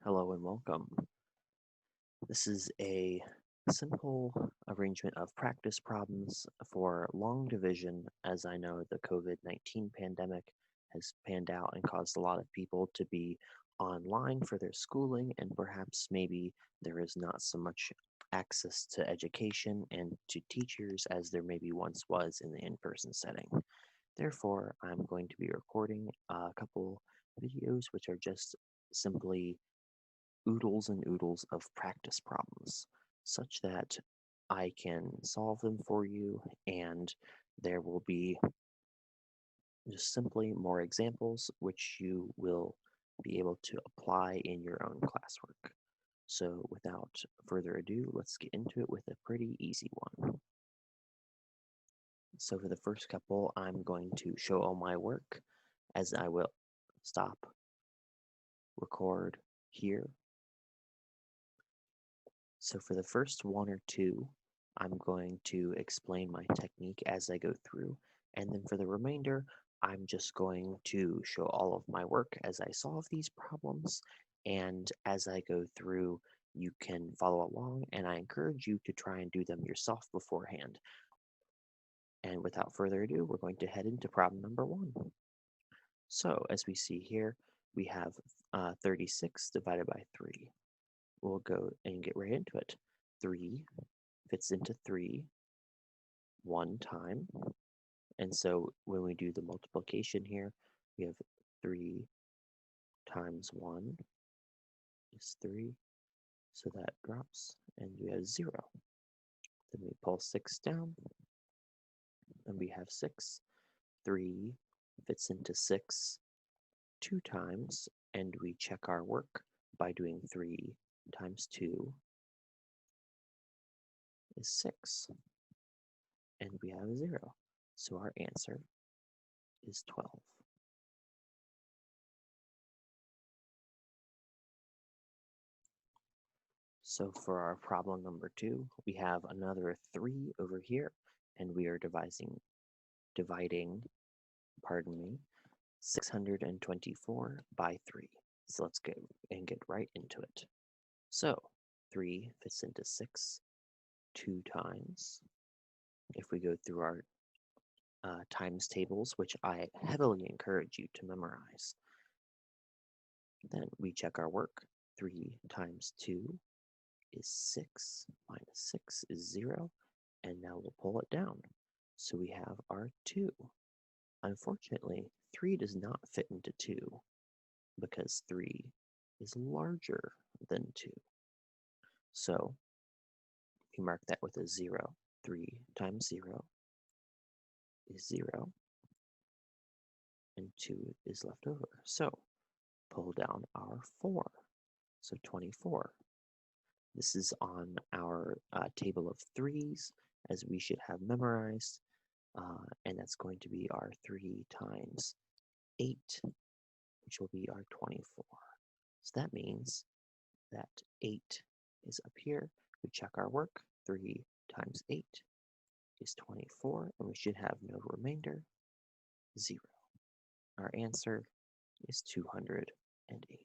Hello and welcome. This is a simple arrangement of practice problems for long division, as I know the COVID-19 pandemic has panned out and caused a lot of people to be online for their schooling, and perhaps maybe there is not so much access to education and to teachers as there maybe once was in the in-person setting. Therefore, I'm going to be recording a couple videos which are just simply oodles and oodles of practice problems such that I can solve them for you, and there will be just simply more examples which you will be able to apply in your own classwork. So without further ado, let's get into it with a pretty easy one. So for the first couple, I'm going to show all my work as I will stop, record here. So for the first one or two, I'm going to explain my technique as I go through, and then for the remainder, I'm just going to show all of my work as I solve these problems, and as I go through, you can follow along, and I encourage you to try and do them yourself beforehand. And without further ado, we're going to head into problem number 1. So as we see here, we have 36 divided by 3. We'll go and get right into it. 3 fits into 3 one time. And so when we do the multiplication here, we have 3 times 1 is 3. So that drops, and we have 0. Then we pull 6 down, and we have 6. 3 fits into 6 2 times, and we check our work by doing 3 times 2 is 6, and we have 0. So our answer is 12. So for our problem number 2, we have another 3 over here, and we are dividing, 624 by 3. So let's go and get right into it. So 3 fits into 6 2 times. If we go through our times tables, which I heavily encourage you to memorize, then we check our work. 3 times 2 is 6, minus 6 is 0, and now we'll pull it down. So we have our 2. Unfortunately, 3 does not fit into 2 because 3 is larger than 2. So we mark that with a 0. 3 times 0 is 0, and 2 is left over. So pull down our 4, so 24. This is on our table of 3s, as we should have memorized, and that's going to be our 3 times 8, which will be our 24. So that means that 8 is up here. We check our work. 3 times 8 is 24, and we should have no remainder, 0. Our answer is 208.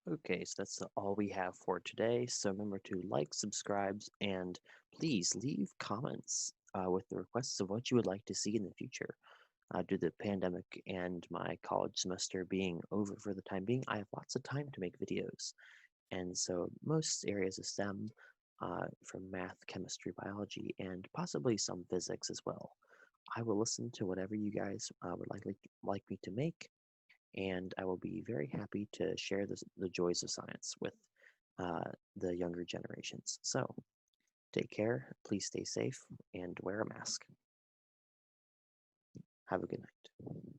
Okay, so that's all we have for today. So remember to like, subscribe, and please leave comments with the requests of what you would like to see in the future. Due to the pandemic and my college semester being over for the time being, I have lots of time to make videos. And so most areas of STEM, from math, chemistry, biology, and possibly some physics as well. I will listen to whatever you guys would like me to make, and I will be very happy to share the joys of science with the younger generations. So take care, please stay safe, and wear a mask. Have a good night.